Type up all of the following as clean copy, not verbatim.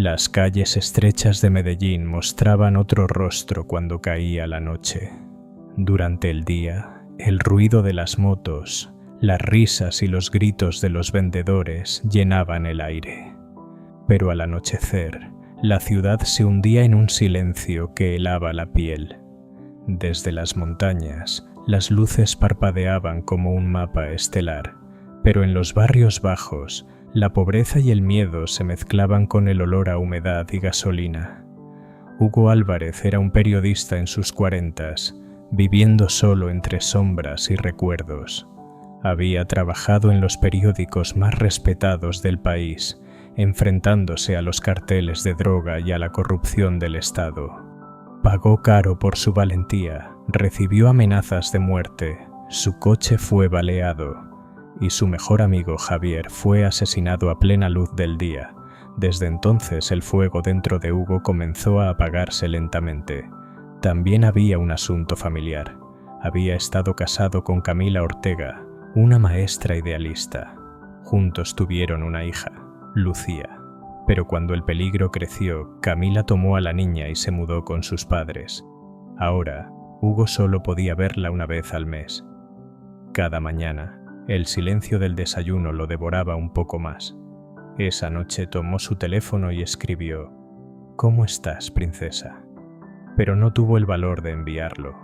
Las calles estrechas de Medellín mostraban otro rostro cuando caía la noche. Durante el día, el ruido de las motos, las risas y los gritos de los vendedores llenaban el aire. Pero al anochecer, la ciudad se hundía en un silencio que helaba la piel. Desde las montañas, las luces parpadeaban como un mapa estelar, pero en los barrios bajos, la pobreza y el miedo se mezclaban con el olor a humedad y gasolina. Hugo Álvarez era un periodista en sus 40s, viviendo solo entre sombras y recuerdos. Había trabajado en los periódicos más respetados del país, enfrentándose a los carteles de droga y a la corrupción del Estado. Pagó caro por su valentía, recibió amenazas de muerte, su coche fue baleado y su mejor amigo Javier fue asesinado a plena luz del día. Desde entonces el fuego dentro de Hugo comenzó a apagarse lentamente. También había un asunto familiar. Había estado casado con Camila Ortega, una maestra idealista. Juntos tuvieron una hija, Lucía. Pero cuando el peligro creció, Camila tomó a la niña y se mudó con sus padres. Ahora, Hugo solo podía verla una vez al mes. Cada mañana, el silencio del desayuno lo devoraba un poco más. Esa noche tomó su teléfono y escribió: «¿Cómo estás, princesa?». Pero no tuvo el valor de enviarlo.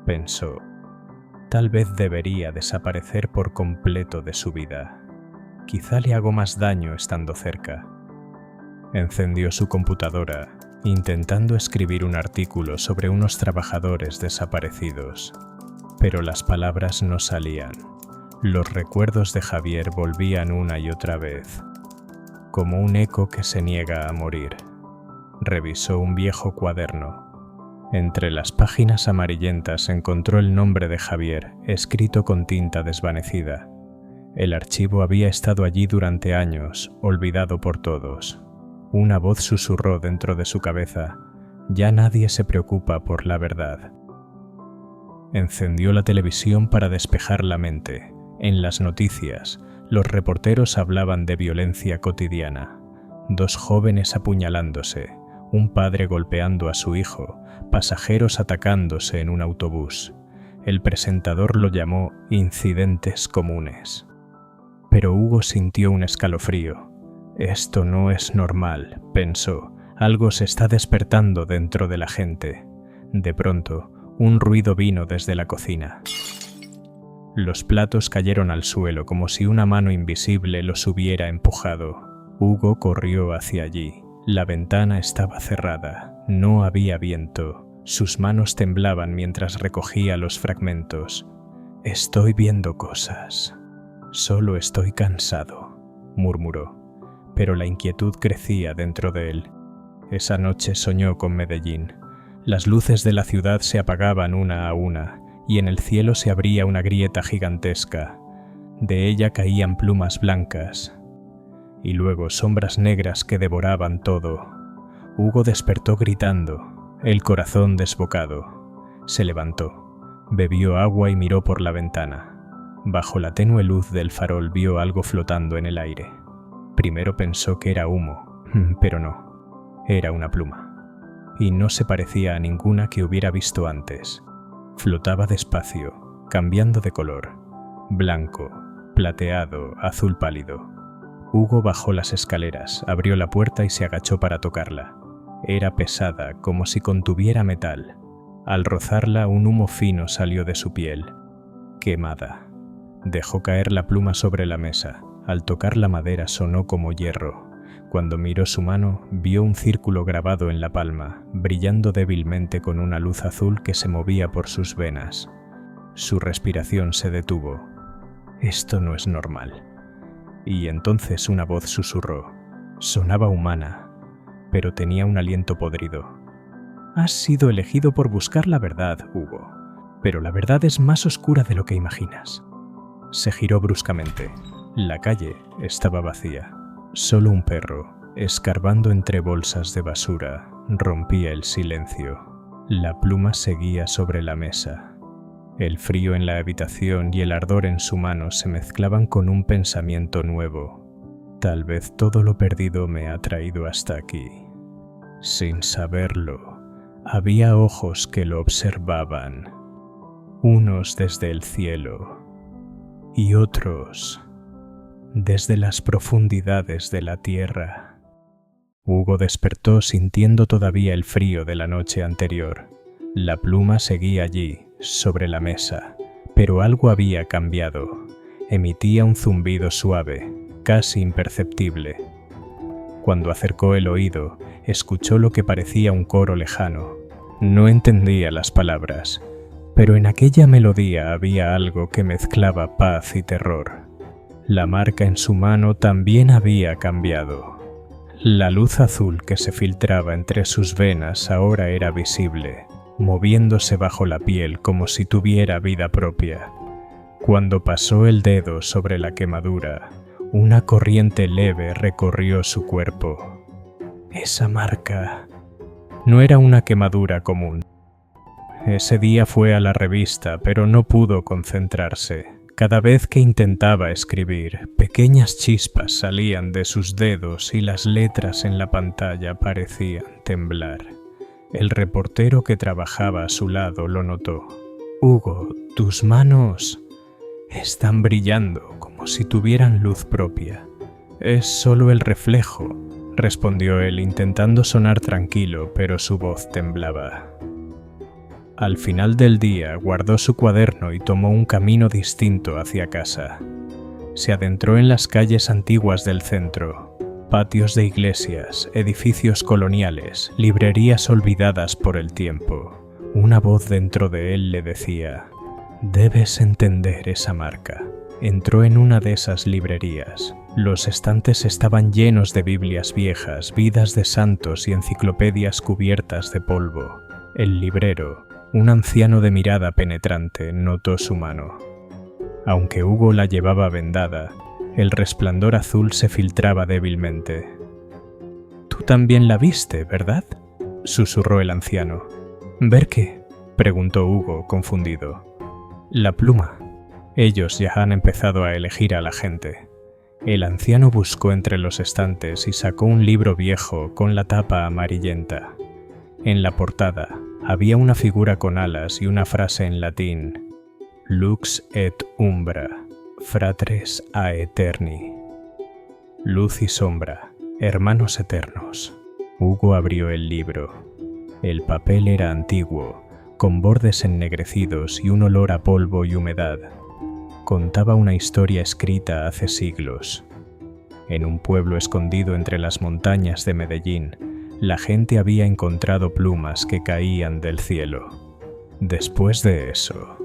Pensó: «Tal vez debería desaparecer por completo de su vida. Quizá le hago más daño estando cerca». Encendió su computadora, intentando escribir un artículo sobre unos trabajadores desaparecidos. Pero las palabras no salían. Los recuerdos de Javier volvían una y otra vez, como un eco que se niega a morir. Revisó un viejo cuaderno. Entre las páginas amarillentas encontró el nombre de Javier, escrito con tinta desvanecida. El archivo había estado allí durante años, olvidado por todos. Una voz susurró dentro de su cabeza: «Ya nadie se preocupa por la verdad». Encendió la televisión para despejar la mente. En las noticias, los reporteros hablaban de violencia cotidiana. 2 jóvenes apuñalándose, un padre golpeando a su hijo, pasajeros atacándose en un autobús. El presentador lo llamó incidentes comunes. Pero Hugo sintió un escalofrío. «Esto no es normal», pensó. «Algo se está despertando dentro de la gente». De pronto, un ruido vino desde la cocina. Los platos cayeron al suelo como si una mano invisible los hubiera empujado. Hugo corrió hacia allí. La ventana estaba cerrada. No había viento. Sus manos temblaban mientras recogía los fragmentos. «Estoy viendo cosas. Solo estoy cansado», murmuró. Pero la inquietud crecía dentro de él. Esa noche soñó con Medellín. Las luces de la ciudad se apagaban una a una, y en el cielo se abría una grieta gigantesca. De ella caían plumas blancas, y luego sombras negras que devoraban todo. Hugo despertó gritando, el corazón desbocado. Se levantó, bebió agua y miró por la ventana. Bajo la tenue luz del farol vio algo flotando en el aire. Primero pensó que era humo, pero no. Era una pluma. Y no se parecía a ninguna que hubiera visto antes. Flotaba despacio, cambiando de color. Blanco, plateado, azul pálido. Hugo bajó las escaleras, abrió la puerta y se agachó para tocarla. Era pesada, como si contuviera metal. Al rozarla, un humo fino salió de su piel. Quemada. Dejó caer la pluma sobre la mesa. Al tocar la madera sonó como hierro. Cuando miró su mano, vio un círculo grabado en la palma, brillando débilmente con una luz azul que se movía por sus venas. Su respiración se detuvo. «Esto no es normal». Y entonces una voz susurró. Sonaba humana, pero tenía un aliento podrido. «Has sido elegido por buscar la verdad, Hugo, pero la verdad es más oscura de lo que imaginas». Se giró bruscamente. La calle estaba vacía. Solo un perro, escarbando entre bolsas de basura, rompía el silencio. La pluma seguía sobre la mesa. El frío en la habitación y el ardor en su mano se mezclaban con un pensamiento nuevo. Tal vez todo lo perdido me ha traído hasta aquí. Sin saberlo, había ojos que lo observaban, unos desde el cielo y otros desde las profundidades de la tierra. Hugo despertó sintiendo todavía el frío de la noche anterior. La pluma seguía allí, sobre la mesa, pero algo había cambiado. Emitía un zumbido suave, casi imperceptible. Cuando acercó el oído, escuchó lo que parecía un coro lejano. No entendía las palabras, pero en aquella melodía había algo que mezclaba paz y terror. La marca en su mano también había cambiado. La luz azul que se filtraba entre sus venas ahora era visible, moviéndose bajo la piel como si tuviera vida propia. Cuando pasó el dedo sobre la quemadura, una corriente leve recorrió su cuerpo. Esa marca no era una quemadura común. Ese día fue a la revista, pero no pudo concentrarse. Cada vez que intentaba escribir, pequeñas chispas salían de sus dedos y las letras en la pantalla parecían temblar. El reportero que trabajaba a su lado lo notó. «Hugo, tus manos están brillando como si tuvieran luz propia». «Es solo el reflejo», respondió él intentando sonar tranquilo, pero su voz temblaba. Al final del día guardó su cuaderno y tomó un camino distinto hacia casa. Se adentró en las calles antiguas del centro, patios de iglesias, edificios coloniales, librerías olvidadas por el tiempo. Una voz dentro de él le decía: «Debes entender esa marca». Entró en una de esas librerías. Los estantes estaban llenos de Biblias viejas, vidas de santos y enciclopedias cubiertas de polvo. El librero, un anciano de mirada penetrante, notó su mano. Aunque Hugo la llevaba vendada, el resplandor azul se filtraba débilmente. «Tú también la viste, ¿verdad?», susurró el anciano. «¿Ver qué?», preguntó Hugo, confundido. «La pluma. Ellos ya han empezado a elegir a la gente». El anciano buscó entre los estantes y sacó un libro viejo con la tapa amarillenta. En la portada había una figura con alas y una frase en latín: «Lux et umbra, fratres aeterni». Luz y sombra, hermanos eternos. Hugo abrió el libro. El papel era antiguo, con bordes ennegrecidos y un olor a polvo y humedad. Contaba una historia escrita hace siglos. En un pueblo escondido entre las montañas de Medellín, la gente había encontrado plumas que caían del cielo. Después de eso,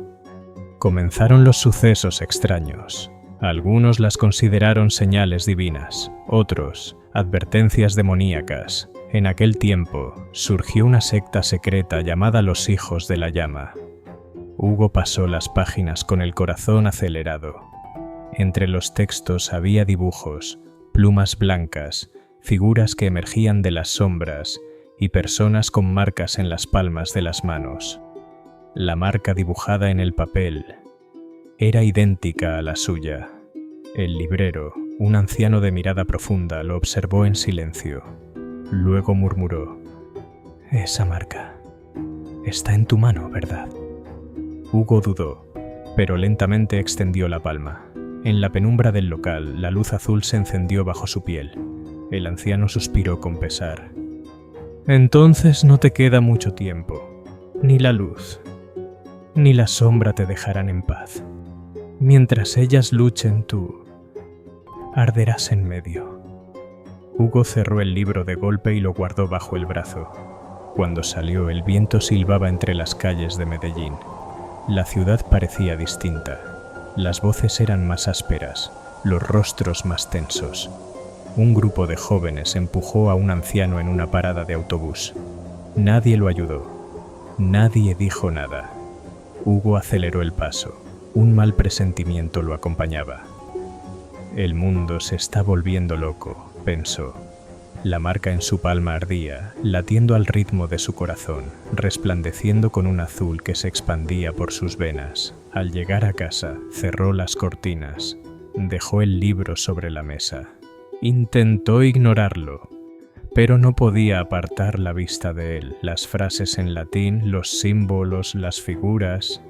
comenzaron los sucesos extraños. Algunos las consideraron señales divinas, otros advertencias demoníacas. En aquel tiempo surgió una secta secreta llamada los Hijos de la Llama. Hugo pasó las páginas con el corazón acelerado. Entre los textos había dibujos, plumas blancas, figuras que emergían de las sombras y personas con marcas en las palmas de las manos. La marca dibujada en el papel era idéntica a la suya. El librero, un anciano de mirada profunda, lo observó en silencio. Luego murmuró: «Esa marca está en tu mano, ¿verdad?». Hugo dudó, pero lentamente extendió la palma. En la penumbra del local, la luz azul se encendió bajo su piel. El anciano suspiró con pesar. «Entonces no te queda mucho tiempo. Ni la luz, ni la sombra te dejarán en paz. Mientras ellas luchen, tú arderás en medio». Hugo cerró el libro de golpe y lo guardó bajo el brazo. Cuando salió, el viento silbaba entre las calles de Medellín. La ciudad parecía distinta. Las voces eran más ásperas, los rostros más tensos. Un grupo de jóvenes empujó a un anciano en una parada de autobús. Nadie lo ayudó. Nadie dijo nada. Hugo aceleró el paso. Un mal presentimiento lo acompañaba. «El mundo se está volviendo loco», pensó. La marca en su palma ardía, latiendo al ritmo de su corazón, resplandeciendo con un azul que se expandía por sus venas. Al llegar a casa, cerró las cortinas, dejó el libro sobre la mesa. Intentó ignorarlo, pero no podía apartar la vista de él. Las frases en latín, los símbolos, las figuras,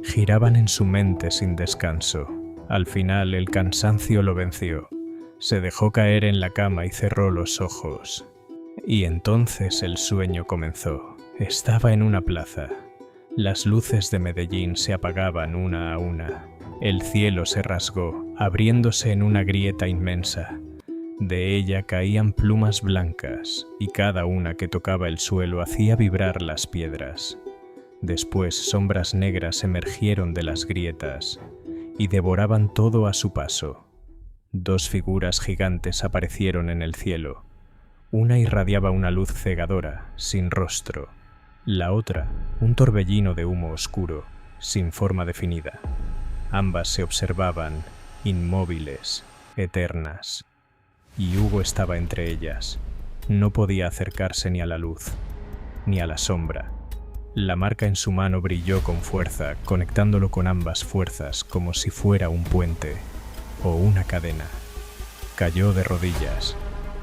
giraban en su mente sin descanso. Al final el cansancio lo venció. Se dejó caer en la cama y cerró los ojos. Y entonces el sueño comenzó. Estaba en una plaza. Las luces de Medellín se apagaban una a una. El cielo se rasgó, abriéndose en una grieta inmensa. De ella caían plumas blancas, y cada una que tocaba el suelo hacía vibrar las piedras. Después sombras negras emergieron de las grietas, y devoraban todo a su paso. Dos figuras gigantes aparecieron en el cielo. Una irradiaba una luz cegadora, sin rostro. La otra, un torbellino de humo oscuro, sin forma definida. Ambas se observaban, inmóviles, eternas. Y Hugo estaba entre ellas. No podía acercarse ni a la luz, ni a la sombra. La marca en su mano brilló con fuerza, conectándolo con ambas fuerzas como si fuera un puente o una cadena. Cayó de rodillas.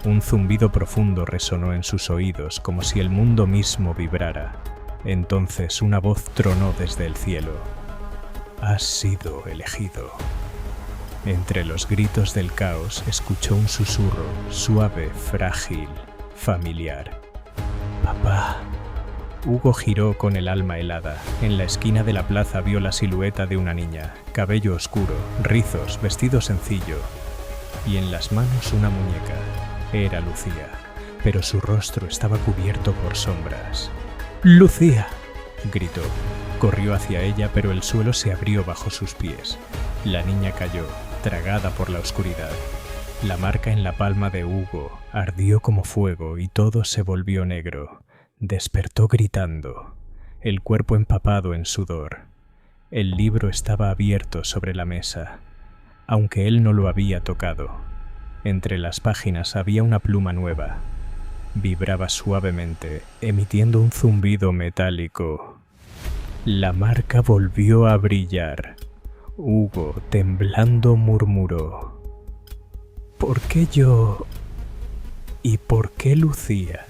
Un zumbido profundo resonó en sus oídos como si el mundo mismo vibrara. Entonces una voz tronó desde el cielo. «Has sido elegido». Entre los gritos del caos escuchó un susurro, suave, frágil, familiar. «Papá». Hugo giró con el alma helada. En la esquina de la plaza vio la silueta de una niña, cabello oscuro, rizos, vestido sencillo, y en las manos una muñeca. Era Lucía, pero su rostro estaba cubierto por sombras. «¡Lucía!», gritó. Corrió hacia ella, pero el suelo se abrió bajo sus pies. La niña cayó, tragada por la oscuridad. La marca en la palma de Hugo ardió como fuego y todo se volvió negro. Despertó gritando, el cuerpo empapado en sudor. El libro estaba abierto sobre la mesa, aunque él no lo había tocado. Entre las páginas había una pluma nueva. Vibraba suavemente, emitiendo un zumbido metálico. La marca volvió a brillar. Hugo, temblando, murmuró: «¿Por qué yo? ¿Y por qué Lucía?».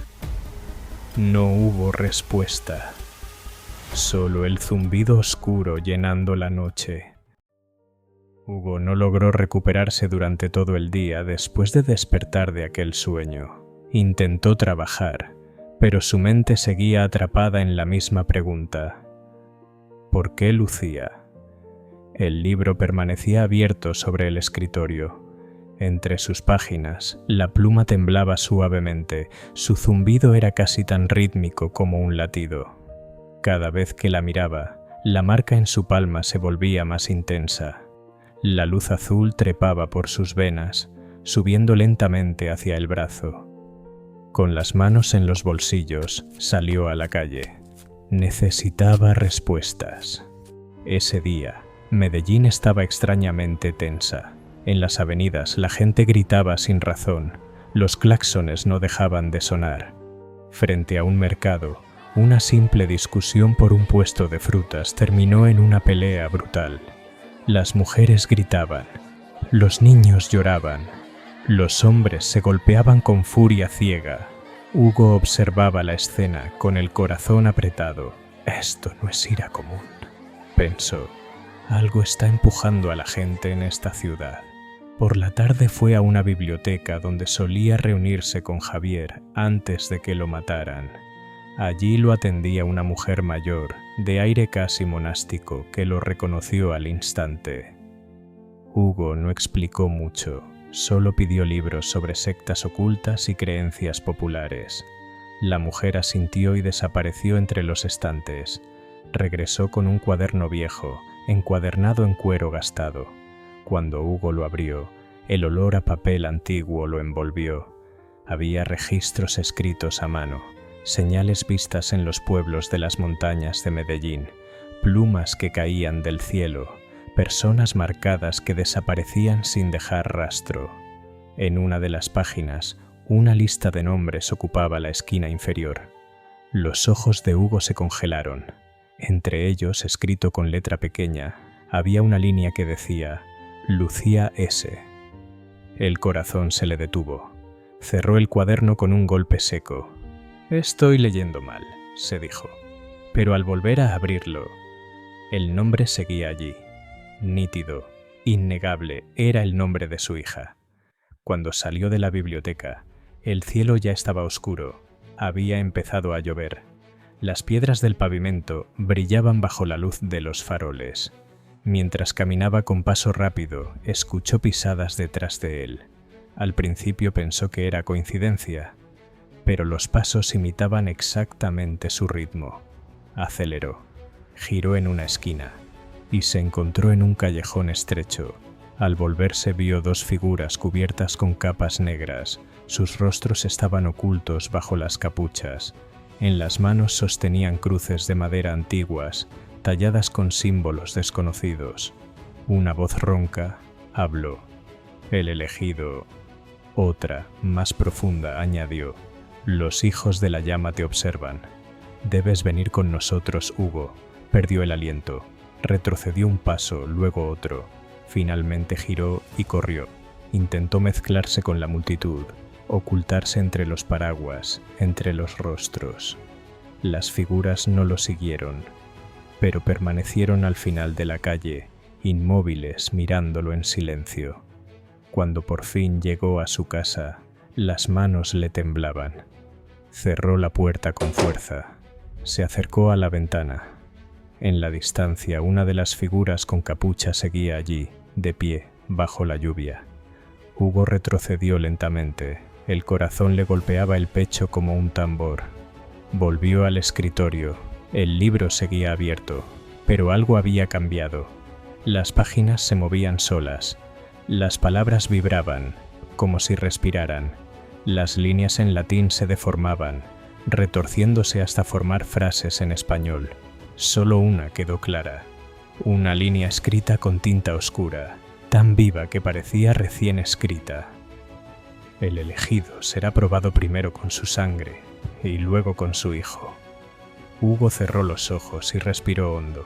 No hubo respuesta, solo el zumbido oscuro llenando la noche. Hugo no logró recuperarse durante todo el día después de despertar de aquel sueño. Intentó trabajar, pero su mente seguía atrapada en la misma pregunta: ¿por qué Lucía? El libro permanecía abierto sobre el escritorio. Entre sus páginas, la pluma temblaba suavemente. Su zumbido era casi tan rítmico como un latido. Cada vez que la miraba, la marca en su palma se volvía más intensa. La luz azul trepaba por sus venas, subiendo lentamente hacia el brazo. Con las manos en los bolsillos, salió a la calle. Necesitaba respuestas. Ese día, Medellín estaba extrañamente tensa. En las avenidas la gente gritaba sin razón. Los claxones no dejaban de sonar. Frente a un mercado, una simple discusión por un puesto de frutas terminó en una pelea brutal. Las mujeres gritaban, los niños lloraban, los hombres se golpeaban con furia ciega. Hugo observaba la escena con el corazón apretado. «Esto no es ira común», pensó. «Algo está empujando a la gente en esta ciudad». Por la tarde fue a una biblioteca donde solía reunirse con Javier antes de que lo mataran. Allí lo atendía una mujer mayor, de aire casi monástico, que lo reconoció al instante. Hugo no explicó mucho, solo pidió libros sobre sectas ocultas y creencias populares. La mujer asintió y desapareció entre los estantes. Regresó con un cuaderno viejo, encuadernado en cuero gastado. Cuando Hugo lo abrió, el olor a papel antiguo lo envolvió. Había registros escritos a mano, señales vistas en los pueblos de las montañas de Medellín, plumas que caían del cielo, personas marcadas que desaparecían sin dejar rastro. En una de las páginas, una lista de nombres ocupaba la esquina inferior. Los ojos de Hugo se congelaron. Entre ellos, escrito con letra pequeña, había una línea que decía: Lucía S. El corazón se le detuvo. Cerró el cuaderno con un golpe seco. «Estoy leyendo mal», se dijo. Pero al volver a abrirlo, el nombre seguía allí. Nítido, innegable, era el nombre de su hija. Cuando salió de la biblioteca, el cielo ya estaba oscuro. Había empezado a llover. Las piedras del pavimento brillaban bajo la luz de los faroles. Mientras caminaba con paso rápido, escuchó pisadas detrás de él. Al principio pensó que era coincidencia, pero los pasos imitaban exactamente su ritmo. Aceleró, giró en una esquina y se encontró en un callejón estrecho. Al volverse vio dos figuras cubiertas con capas negras. Sus rostros estaban ocultos bajo las capuchas. En las manos sostenían cruces de madera antiguas, talladas con símbolos desconocidos. Una voz ronca habló. El elegido. Otra, más profunda, añadió: «Los hijos de la llama te observan. Debes venir con nosotros, Hugo». Perdió el aliento. Retrocedió un paso, luego otro. Finalmente giró y corrió. Intentó mezclarse con la multitud, ocultarse entre los paraguas, entre los rostros. Las figuras no lo siguieron, pero permanecieron al final de la calle, inmóviles, mirándolo en silencio. Cuando por fin llegó a su casa, las manos le temblaban. Cerró la puerta con fuerza. Se acercó a la ventana. En la distancia, una de las figuras con capucha seguía allí, de pie, bajo la lluvia. Hugo retrocedió lentamente. El corazón le golpeaba el pecho como un tambor. Volvió al escritorio. El libro seguía abierto, pero algo había cambiado. Las páginas se movían solas. Las palabras vibraban, como si respiraran. Las líneas en latín se deformaban, retorciéndose hasta formar frases en español. Solo una quedó clara. Una línea escrita con tinta oscura, tan viva que parecía recién escrita. El elegido será probado primero con su sangre y luego con su hijo. Hugo cerró los ojos y respiró hondo.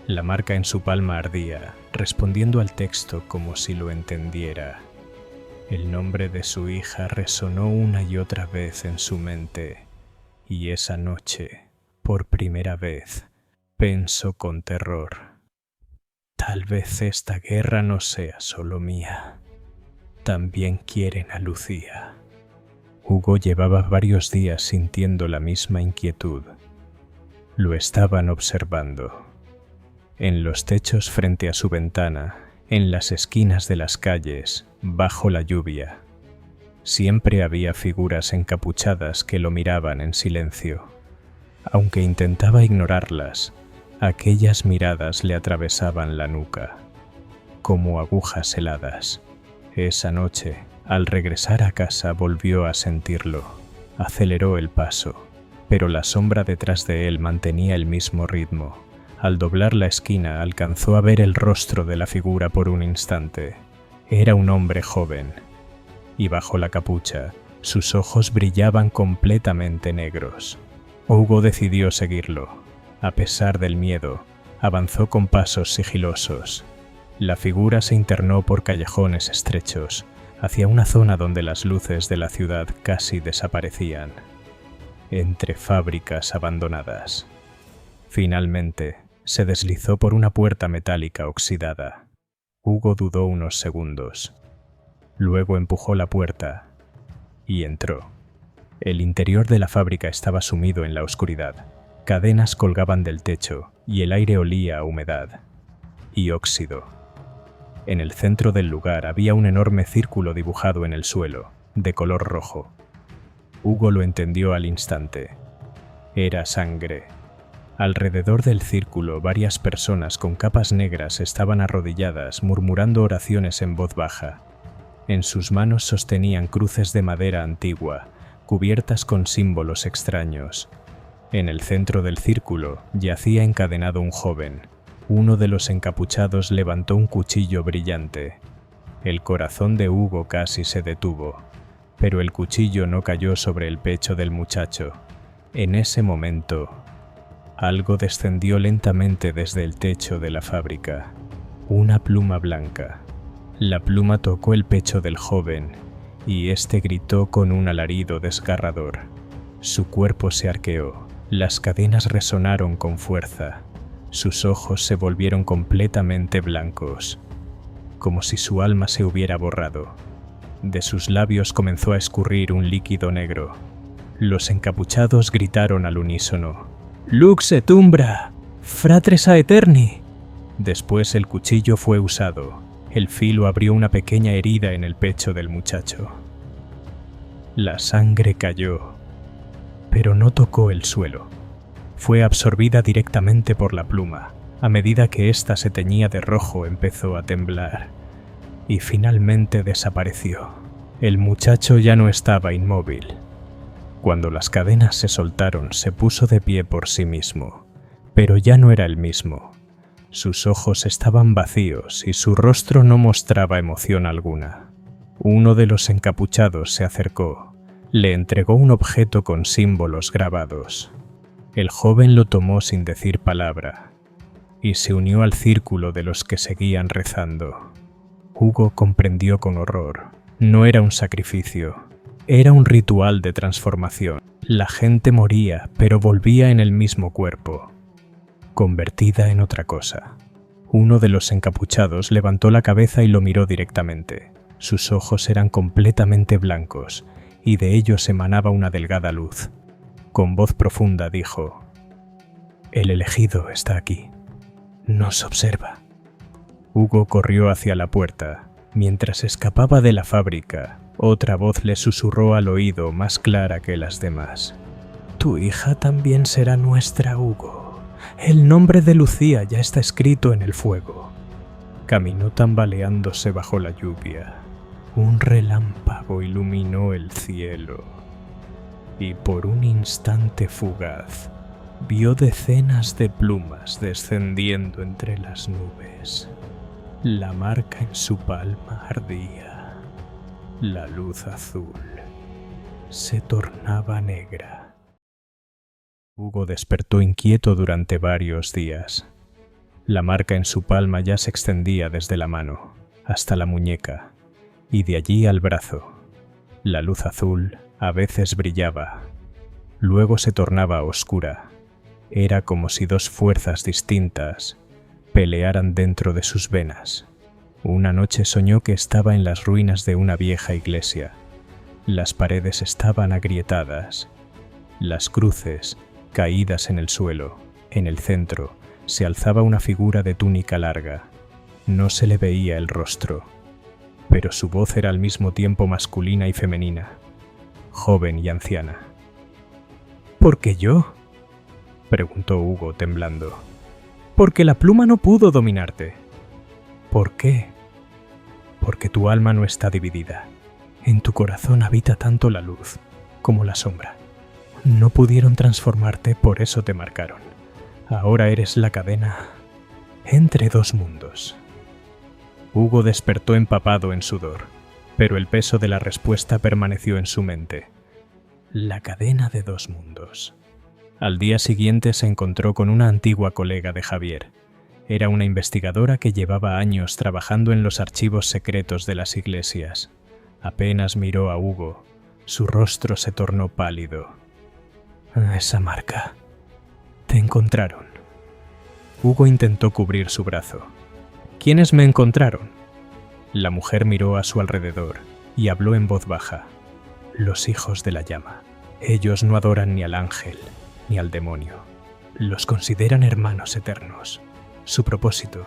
La marca en su palma ardía, respondiendo al texto como si lo entendiera. El nombre de su hija resonó una y otra vez en su mente, y esa noche, por primera vez, pensó con terror: tal vez esta guerra no sea solo mía. También quieren a Lucía. Hugo llevaba varios días sintiendo la misma inquietud. Lo estaban observando. En los techos frente a su ventana, en las esquinas de las calles, bajo la lluvia. Siempre había figuras encapuchadas que lo miraban en silencio. Aunque intentaba ignorarlas, aquellas miradas le atravesaban la nuca, como agujas heladas. Esa noche, al regresar a casa, volvió a sentirlo. Aceleró el paso, pero la sombra detrás de él mantenía el mismo ritmo. Al doblar la esquina, alcanzó a ver el rostro de la figura por un instante. Era un hombre joven, y bajo la capucha, sus ojos brillaban completamente negros. Hugo decidió seguirlo. A pesar del miedo, avanzó con pasos sigilosos. La figura se internó por callejones estrechos, hacia una zona donde las luces de la ciudad casi desaparecían, entre fábricas abandonadas. Finalmente, se deslizó por una puerta metálica oxidada. Hugo dudó unos segundos. Luego empujó la puerta y entró. El interior de la fábrica estaba sumido en la oscuridad. Cadenas colgaban del techo y el aire olía a humedad y óxido. En el centro del lugar había un enorme círculo dibujado en el suelo, de color rojo. Hugo lo entendió al instante. Era sangre. Alrededor del círculo, varias personas con capas negras estaban arrodilladas, murmurando oraciones en voz baja. En sus manos sostenían cruces de madera antigua, cubiertas con símbolos extraños. En el centro del círculo yacía encadenado un joven. Uno de los encapuchados levantó un cuchillo brillante. El corazón de Hugo casi se detuvo, pero el cuchillo no cayó sobre el pecho del muchacho. En ese momento, algo descendió lentamente desde el techo de la fábrica. Una pluma blanca. La pluma tocó el pecho del joven y éste gritó con un alarido desgarrador. Su cuerpo se arqueó, las cadenas resonaron con fuerza, sus ojos se volvieron completamente blancos, como si su alma se hubiera borrado. De sus labios comenzó a escurrir un líquido negro. Los encapuchados gritaron al unísono: «Lux et umbra! Fratres aeterni!». Después el cuchillo fue usado. El filo abrió una pequeña herida en el pecho del muchacho. La sangre cayó, pero no tocó el suelo. Fue absorbida directamente por la pluma. A medida que ésta se teñía de rojo, empezó a temblar y finalmente desapareció. El muchacho ya no estaba inmóvil. Cuando las cadenas se soltaron, se puso de pie por sí mismo, pero ya no era el mismo. Sus ojos estaban vacíos y su rostro no mostraba emoción alguna. Uno de los encapuchados se acercó, le entregó un objeto con símbolos grabados. El joven lo tomó sin decir palabra y se unió al círculo de los que seguían rezando. Hugo comprendió con horror. No era un sacrificio, era un ritual de transformación. La gente moría, pero volvía en el mismo cuerpo, convertida en otra cosa. Uno de los encapuchados levantó la cabeza y lo miró directamente. Sus ojos eran completamente blancos y de ellos emanaba una delgada luz. Con voz profunda dijo: «El elegido está aquí. Nos observa». Hugo corrió hacia la puerta. Mientras escapaba de la fábrica, otra voz le susurró al oído más clara que las demás: «Tu hija también será nuestra, Hugo. El nombre de Lucía ya está escrito en el fuego». Caminó tambaleándose bajo la lluvia. Un relámpago iluminó el cielo y por un instante fugaz vio decenas de plumas descendiendo entre las nubes. La marca en su palma ardía. La luz azul se tornaba negra. Hugo despertó inquieto durante varios días. La marca en su palma ya se extendía desde la mano hasta la muñeca y de allí al brazo. La luz azul a veces brillaba, luego se tornaba oscura. Era como si dos fuerzas distintas pelearan dentro de sus venas. Una noche soñó que estaba en las ruinas de una vieja iglesia. Las paredes estaban agrietadas, las cruces caídas en el suelo. En el centro se alzaba una figura de túnica larga. No se le veía el rostro, pero su voz era al mismo tiempo masculina y femenina, joven y anciana. «¿Por qué yo?», preguntó Hugo temblando. «Porque la pluma no pudo dominarte». «¿Por qué?». «Porque tu alma no está dividida. En tu corazón habita tanto la luz como la sombra. No pudieron transformarte, por eso te marcaron. Ahora eres la cadena entre dos mundos». Hugo despertó empapado en sudor, pero el peso de la respuesta permaneció en su mente. La cadena de dos mundos. Al día siguiente se encontró con una antigua colega de Javier. Era una investigadora que llevaba años trabajando en los archivos secretos de las iglesias. Apenas miró a Hugo, su rostro se tornó pálido. «Esa marca. Te encontraron». Hugo intentó cubrir su brazo. «¿Quiénes me encontraron?». La mujer miró a su alrededor y habló en voz baja. «Los hijos de la llama. Ellos no adoran ni al ángel ni al demonio. Los consideran hermanos eternos. Su propósito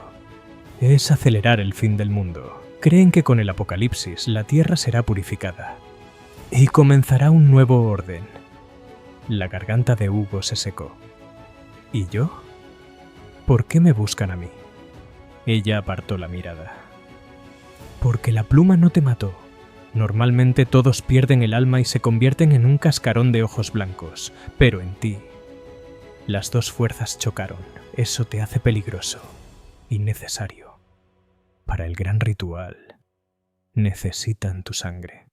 es acelerar el fin del mundo. Creen que con el apocalipsis la tierra será purificada y comenzará un nuevo orden». La garganta de Hugo se secó. «¿Y yo? ¿Por qué me buscan a mí?». Ella apartó la mirada. «Porque la pluma no te mató. Normalmente todos pierden el alma y se convierten en un cascarón de ojos blancos, pero en ti las dos fuerzas chocaron. Eso te hace peligroso y necesario. Para el gran ritual necesitan tu sangre».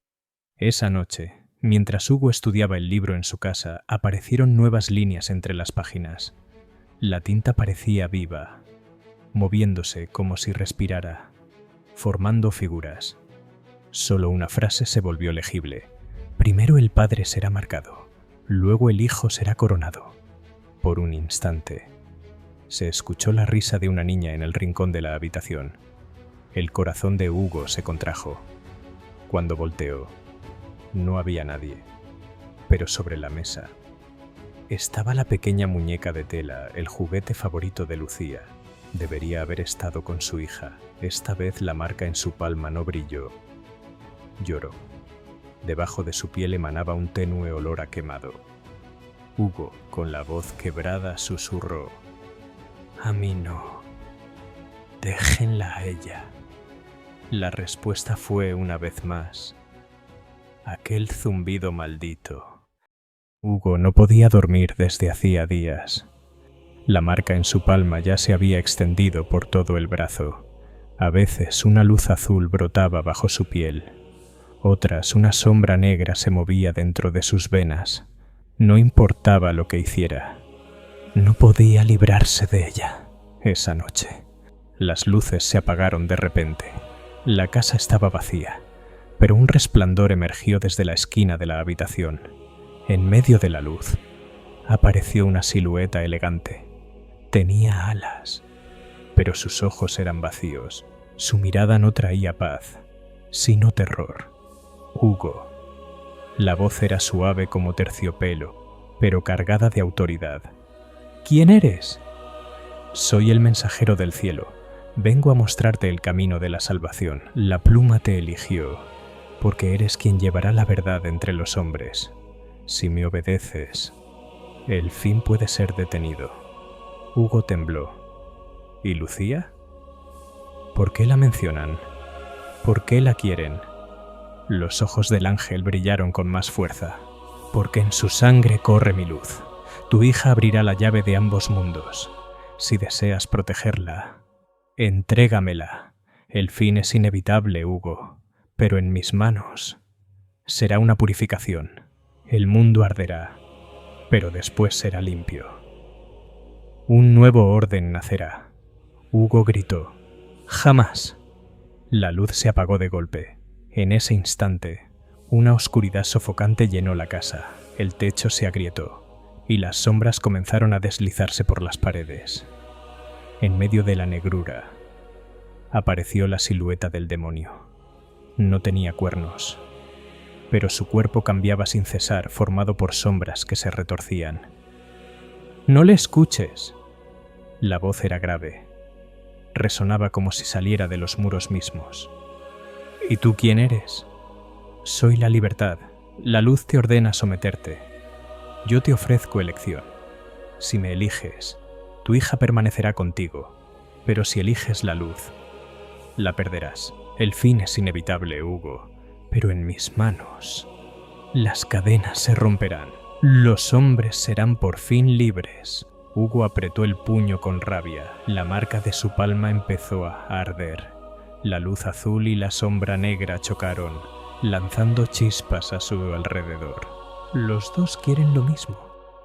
Esa noche, mientras Hugo estudiaba el libro en su casa, aparecieron nuevas líneas entre las páginas. La tinta parecía viva, moviéndose como si respirara. formando figuras. Solo una frase se volvió legible. Primero el padre será marcado, luego el hijo será coronado. Por un instante, se escuchó la risa de una niña en el rincón de la habitación. El corazón de Hugo se contrajo. Cuando volteó, no había nadie, pero sobre la mesa estaba la pequeña muñeca de tela, el juguete favorito de Lucía. Debería haber estado con su hija. Esta vez la marca en su palma no brilló. Lloró. Debajo de su piel emanaba un tenue olor a quemado. Hugo, con la voz quebrada, susurró: «A mí no. Déjenla a ella». La respuesta fue, una vez más, aquel zumbido maldito. Hugo no podía dormir desde hacía días. La marca en su palma ya se había extendido por todo el brazo. A veces una luz azul brotaba bajo su piel. Otras, una sombra negra se movía dentro de sus venas. No importaba lo que hiciera. No podía librarse de ella. Esa noche, las luces se apagaron de repente. La casa estaba vacía, pero un resplandor emergió desde la esquina de la habitación. En medio de la luz, apareció una silueta elegante. Tenía alas, pero sus ojos eran vacíos. Su mirada no traía paz, sino terror. Hugo. La voz era suave como terciopelo, pero cargada de autoridad. «¿Quién eres?» «Soy el mensajero del cielo. Vengo a mostrarte el camino de la salvación. La pluma te eligió, porque eres quien llevará la verdad entre los hombres. Si me obedeces, el fin puede ser detenido». Hugo tembló. ¿Y Lucía? ¿Por qué la mencionan? ¿Por qué la quieren? Los ojos del ángel brillaron con más fuerza. «Porque en su sangre corre mi luz. Tu hija abrirá la llave de ambos mundos. Si deseas protegerla, entrégamela. El fin es inevitable, Hugo, pero en mis manos será una purificación. El mundo arderá, pero después será limpio. Un nuevo orden nacerá». Hugo gritó: «¡Jamás!». La luz se apagó de golpe. En ese instante, una oscuridad sofocante llenó la casa. El techo se agrietó, y las sombras comenzaron a deslizarse por las paredes. En medio de la negrura, apareció la silueta del demonio. No tenía cuernos, pero su cuerpo cambiaba sin cesar, formado por sombras que se retorcían. «No le escuches». La voz era grave. Resonaba como si saliera de los muros mismos. «¿Y tú quién eres?» «Soy la libertad. La luz te ordena someterte. Yo te ofrezco elección. Si me eliges, tu hija permanecerá contigo, pero si eliges la luz, la perderás. El fin es inevitable, Hugo, pero en mis manos las cadenas se romperán. Los hombres serán por fin libres». Hugo apretó el puño con rabia. La marca de su palma empezó a arder. La luz azul y la sombra negra chocaron, lanzando chispas a su alrededor. «Los dos quieren lo mismo,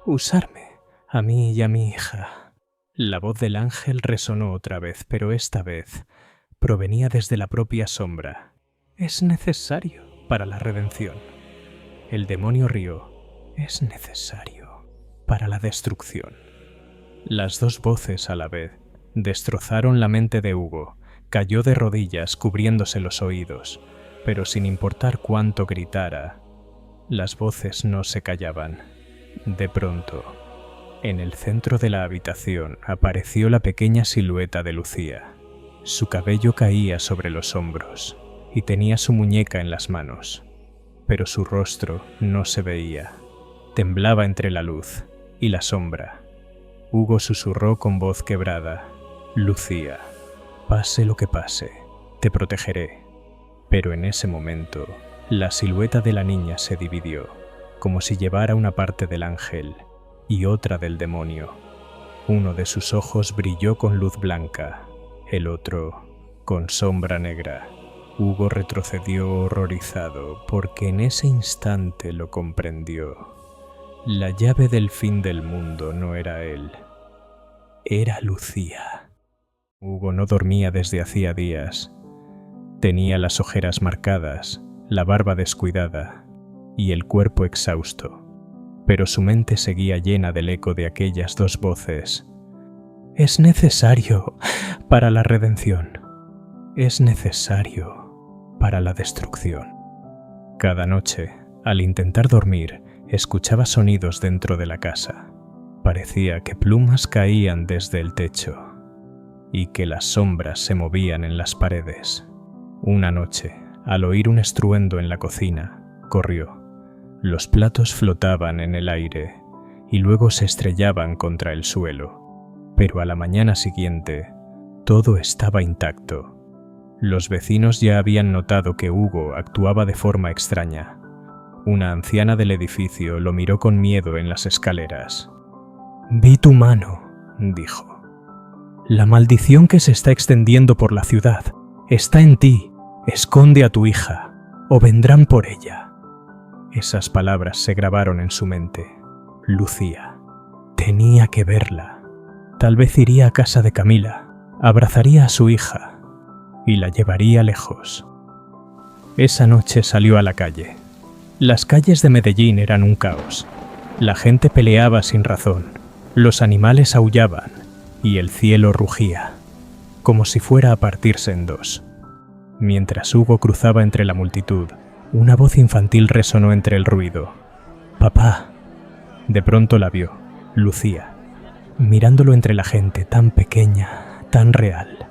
usarme, a mí y a mi hija». La voz del ángel resonó otra vez, pero esta vez provenía desde la propia sombra. «Es necesario para la redención». El demonio rió. «Es necesario para la destrucción». Las dos voces a la vez destrozaron la mente de Hugo. Cayó de rodillas, cubriéndose los oídos, pero sin importar cuánto gritara, las voces no se callaban. De pronto, en el centro de la habitación apareció la pequeña silueta de Lucía. Su cabello caía sobre los hombros y tenía su muñeca en las manos, pero su rostro no se veía. Temblaba entre la luz y la sombra. Hugo susurró con voz quebrada: «Lucía, pase lo que pase, te protegeré». Pero en ese momento, la silueta de la niña se dividió, como si llevara una parte del ángel y otra del demonio. Uno de sus ojos brilló con luz blanca, el otro con sombra negra. Hugo retrocedió horrorizado, porque en ese instante lo comprendió. La llave del fin del mundo no era él, era Lucía. Hugo no dormía desde hacía días. Tenía las ojeras marcadas, la barba descuidada y el cuerpo exhausto, pero su mente seguía llena del eco de aquellas dos voces. Es necesario para la redención. Es necesario para la destrucción. Cada noche, al intentar dormir, escuchaba sonidos dentro de la casa. Parecía que plumas caían desde el techo y que las sombras se movían en las paredes. Una noche, al oír un estruendo en la cocina, corrió. Los platos flotaban en el aire y luego se estrellaban contra el suelo, pero a la mañana siguiente todo estaba intacto. Los vecinos ya habían notado que Hugo actuaba de forma extraña. Una anciana del edificio lo miró con miedo en las escaleras. «Vi tu mano», dijo. «La maldición que se está extendiendo por la ciudad está en ti. Esconde a tu hija, o vendrán por ella». Esas palabras se grabaron en su mente. Lucía. Tenía que verla. Tal vez iría a casa de Camila, abrazaría a su hija y la llevaría lejos. Esa noche salió a la calle. Las calles de Medellín eran un caos. La gente peleaba sin razón, los animales aullaban y el cielo rugía, como si fuera a partirse en dos. Mientras Hugo cruzaba entre la multitud, una voz infantil resonó entre el ruido. «Papá». De pronto la vio, Lucía, mirándolo entre la gente, tan pequeña, tan real.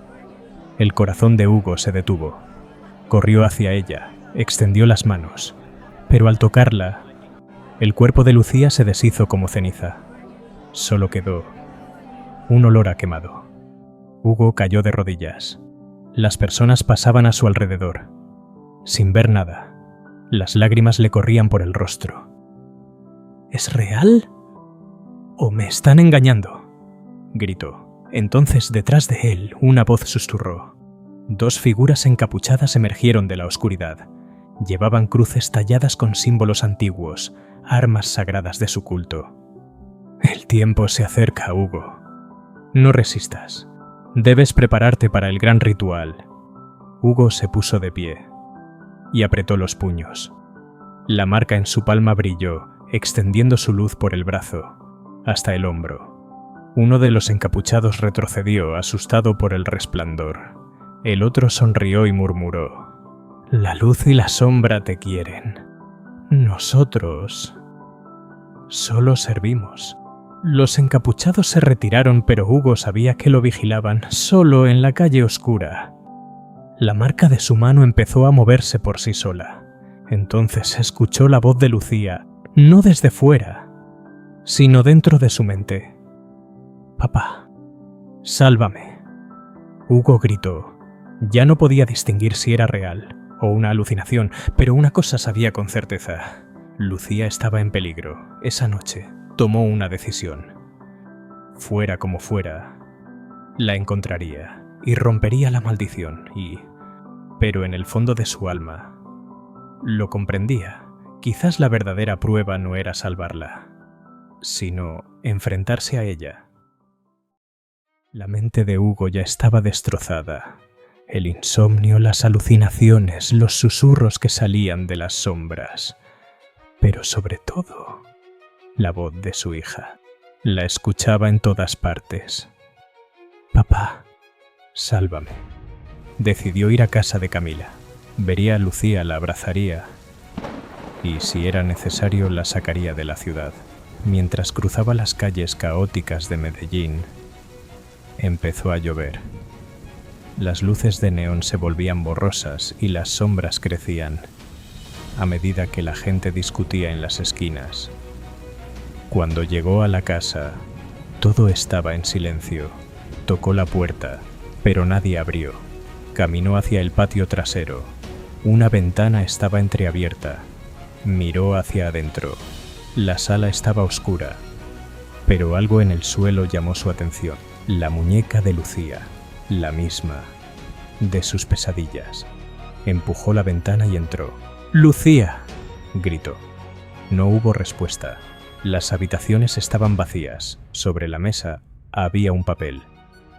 El corazón de Hugo se detuvo. Corrió hacia ella, extendió las manos, pero al tocarla, el cuerpo de Lucía se deshizo como ceniza. Solo quedó un olor a quemado. Hugo cayó de rodillas. Las personas pasaban a su alrededor, sin ver nada. Las lágrimas le corrían por el rostro. ¿Es real? ¿O me están engañando?, gritó. Entonces, detrás de él, una voz susurró. Dos figuras encapuchadas emergieron de la oscuridad. Llevaban cruces talladas con símbolos antiguos, armas sagradas de su culto. El tiempo se acerca, Hugo. No resistas. Debes prepararte para el gran ritual. Hugo se puso de pie y apretó los puños. La marca en su palma brilló, extendiendo su luz por el brazo, hasta el hombro. Uno de los encapuchados retrocedió, asustado por el resplandor. El otro sonrió y murmuró: «La luz y la sombra te quieren. Nosotros solo servimos». Los encapuchados se retiraron, pero Hugo sabía que lo vigilaban solo en la calle oscura. La marca de su mano empezó a moverse por sí sola. Entonces escuchó la voz de Lucía, no desde fuera, sino dentro de su mente. «Papá, sálvame». Hugo gritó. Ya no podía distinguir si era real o una alucinación, pero una cosa sabía con certeza. Lucía estaba en peligro. Esa noche tomó una decisión. Fuera como fuera, la encontraría y rompería la maldición pero en el fondo de su alma, lo comprendía. Quizás la verdadera prueba no era salvarla, sino enfrentarse a ella. La mente de Hugo ya estaba destrozada. El insomnio, las alucinaciones, los susurros que salían de las sombras. Pero sobre todo, la voz de su hija. La escuchaba en todas partes. «Papá, sálvame». Decidió ir a casa de Camila. Vería a Lucía, la abrazaría y, si era necesario, la sacaría de la ciudad. Mientras cruzaba las calles caóticas de Medellín, empezó a llover. Las luces de neón se volvían borrosas y las sombras crecían a medida que la gente discutía en las esquinas. Cuando llegó a la casa, todo estaba en silencio. Tocó la puerta, pero nadie abrió. Caminó hacia el patio trasero. Una ventana estaba entreabierta. Miró hacia adentro. La sala estaba oscura, pero algo en el suelo llamó su atención. La muñeca de Lucía, la misma de sus pesadillas. Empujó la ventana y entró. «¡Lucía!», gritó. No hubo respuesta. Las habitaciones estaban vacías. Sobre la mesa había un papel.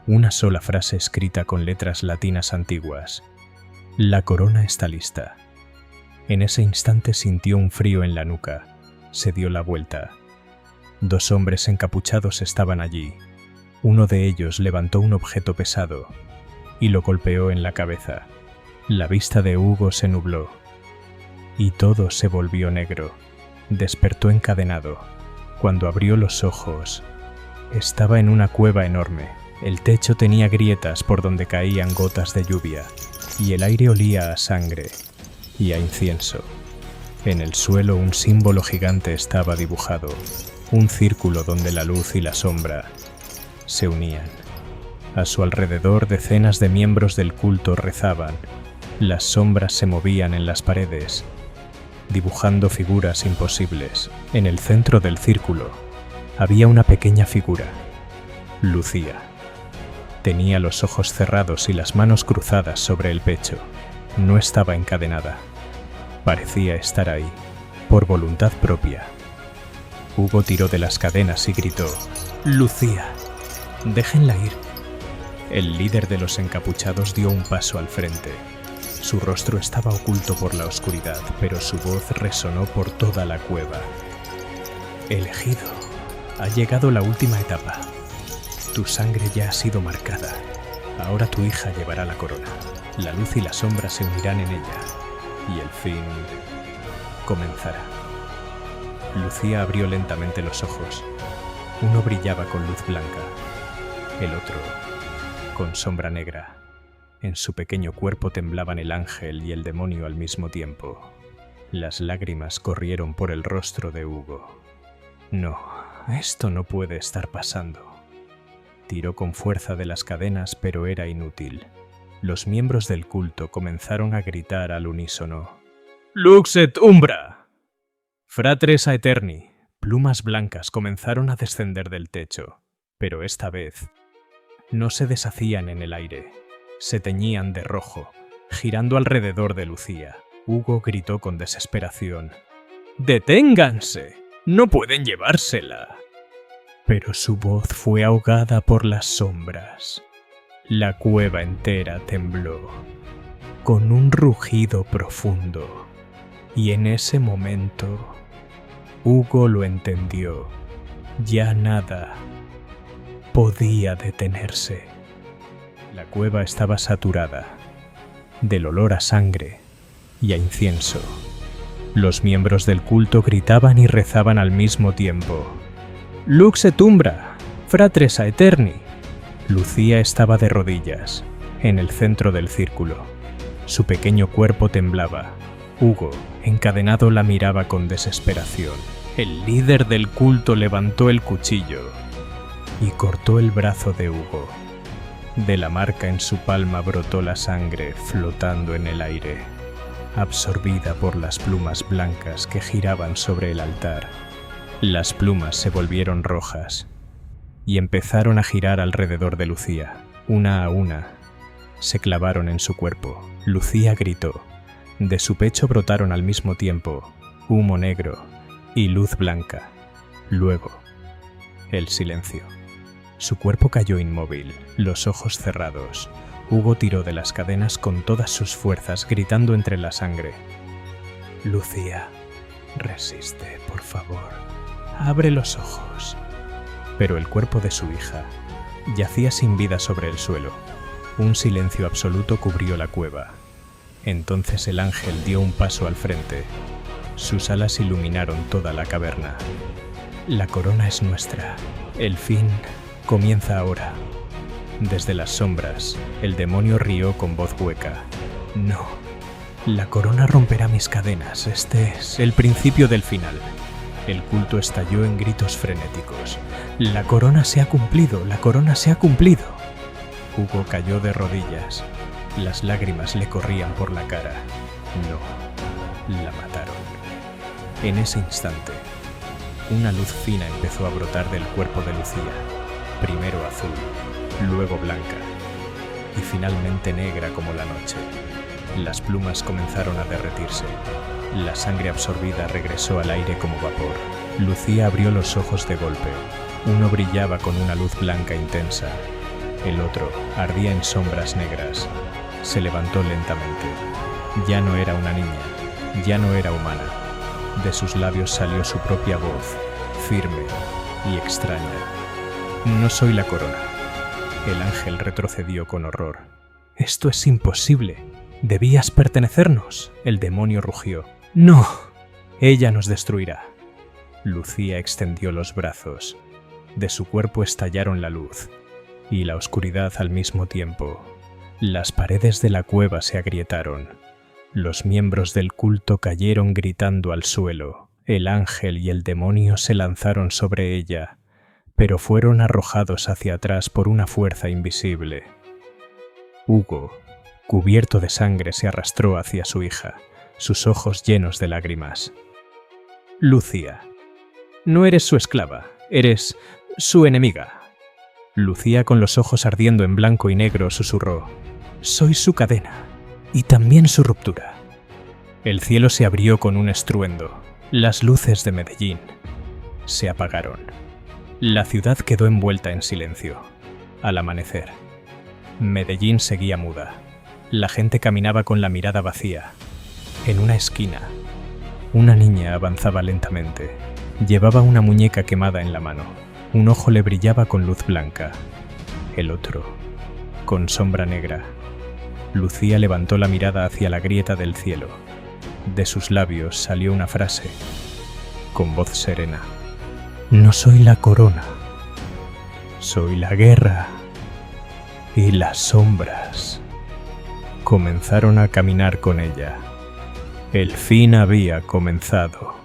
Una sola frase escrita con letras latinas antiguas. La corona está lista. En ese instante sintió un frío en la nuca. Se dio la vuelta. 2 hombres encapuchados estaban allí. Uno de ellos levantó un objeto pesado y lo golpeó en la cabeza. La vista de Hugo se nubló y todo se volvió negro. Despertó encadenado. Cuando abrió los ojos, estaba en una cueva enorme. El techo tenía grietas por donde caían gotas de lluvia y el aire olía a sangre y a incienso. En el suelo un símbolo gigante estaba dibujado, un círculo donde la luz y la sombra se unían. A su alrededor decenas de miembros del culto rezaban. Las sombras se movían en las paredes, dibujando figuras imposibles. En el centro del círculo había una pequeña figura, Lucía. Tenía los ojos cerrados y las manos cruzadas sobre el pecho. No estaba encadenada. Parecía estar ahí, por voluntad propia. Hugo tiró de las cadenas y gritó: «¡Lucía! ¡Déjenla ir!». El líder de los encapuchados dio un paso al frente. Su rostro estaba oculto por la oscuridad, pero su voz resonó por toda la cueva. «Elegido, ha llegado la última etapa. Tu sangre ya ha sido marcada. Ahora tu hija llevará la corona. La luz y la sombra se unirán en ella, y el fin comenzará». Lucía abrió lentamente los ojos. Uno brillaba con luz blanca, el otro con sombra negra. En su pequeño cuerpo temblaban el ángel y el demonio al mismo tiempo. Las lágrimas corrieron por el rostro de Hugo. No, esto no puede estar pasando. Tiró con fuerza de las cadenas, pero era inútil. Los miembros del culto comenzaron a gritar al unísono: «Lux et umbra! Fratres aeterni». Plumas blancas comenzaron a descender del techo, pero esta vez no se deshacían en el aire. Se teñían de rojo, girando alrededor de Lucía. Hugo gritó con desesperación: «¡Deténganse! ¡No pueden llevársela!». Pero su voz fue ahogada por las sombras. La cueva entera tembló, con un rugido profundo. Y en ese momento, Hugo lo entendió. Ya nada podía detenerse. La cueva estaba saturada del olor a sangre y a incienso. Los miembros del culto gritaban y rezaban al mismo tiempo: «Lux et umbra, fratres aeterni». Lucía estaba de rodillas, en el centro del círculo. Su pequeño cuerpo temblaba. Hugo, encadenado, la miraba con desesperación. El líder del culto levantó el cuchillo y cortó el brazo de Hugo. De la marca en su palma brotó la sangre flotando en el aire, absorbida por las plumas blancas que giraban sobre el altar. Las plumas se volvieron rojas y empezaron a girar alrededor de Lucía. Una a una se clavaron en su cuerpo. Lucía gritó. De su pecho brotaron al mismo tiempo humo negro y luz blanca. Luego, el silencio. Su cuerpo cayó inmóvil, los ojos cerrados. Hugo tiró de las cadenas con todas sus fuerzas, gritando entre la sangre: «Lucía, resiste, por favor. Abre los ojos». Pero el cuerpo de su hija yacía sin vida sobre el suelo. Un silencio absoluto cubrió la cueva. Entonces el ángel dio un paso al frente. Sus alas iluminaron toda la caverna. «La corona es nuestra. El fin comienza ahora». Desde las sombras, el demonio rió con voz hueca. «No, la corona romperá mis cadenas. Este es el principio del final». El culto estalló en gritos frenéticos. «La corona se ha cumplido, la corona se ha cumplido». Hugo cayó de rodillas. Las lágrimas le corrían por la cara. No, la mataron. En ese instante, una luz fina empezó a brotar del cuerpo de Lucía. Primero azul, luego blanca y finalmente negra como la noche. Las plumas comenzaron a derretirse. La sangre absorbida regresó al aire como vapor. Lucía abrió los ojos de golpe. Uno brillaba con una luz blanca intensa. El otro ardía en sombras negras. Se levantó lentamente. Ya no era una niña, ya no era humana. De sus labios salió su propia voz, firme y extraña. No soy la corona. El ángel retrocedió con horror. Esto es imposible. Debías pertenecernos. El demonio rugió. No. Ella nos destruirá. Lucía extendió los brazos. De su cuerpo estallaron la luz y la oscuridad al mismo tiempo. Las paredes de la cueva se agrietaron. Los miembros del culto cayeron gritando al suelo. El ángel y el demonio se lanzaron sobre ella, pero fueron arrojados hacia atrás por una fuerza invisible. Hugo, cubierto de sangre, se arrastró hacia su hija, sus ojos llenos de lágrimas. Lucía, no eres su esclava, eres su enemiga. Lucía, con los ojos ardiendo en blanco y negro, susurró: soy su cadena y también su ruptura. El cielo se abrió con un estruendo. Las luces de Medellín se apagaron. La ciudad quedó envuelta en silencio. Al amanecer, Medellín seguía muda. La gente caminaba con la mirada vacía. En una esquina, una niña avanzaba lentamente. Llevaba una muñeca quemada en la mano. Un ojo le brillaba con luz blanca, el otro con sombra negra. Lucía levantó la mirada hacia la grieta del cielo. De sus labios salió una frase, con voz serena: no soy la corona, soy la guerra. Y las sombras comenzaron a caminar con ella. El fin había comenzado.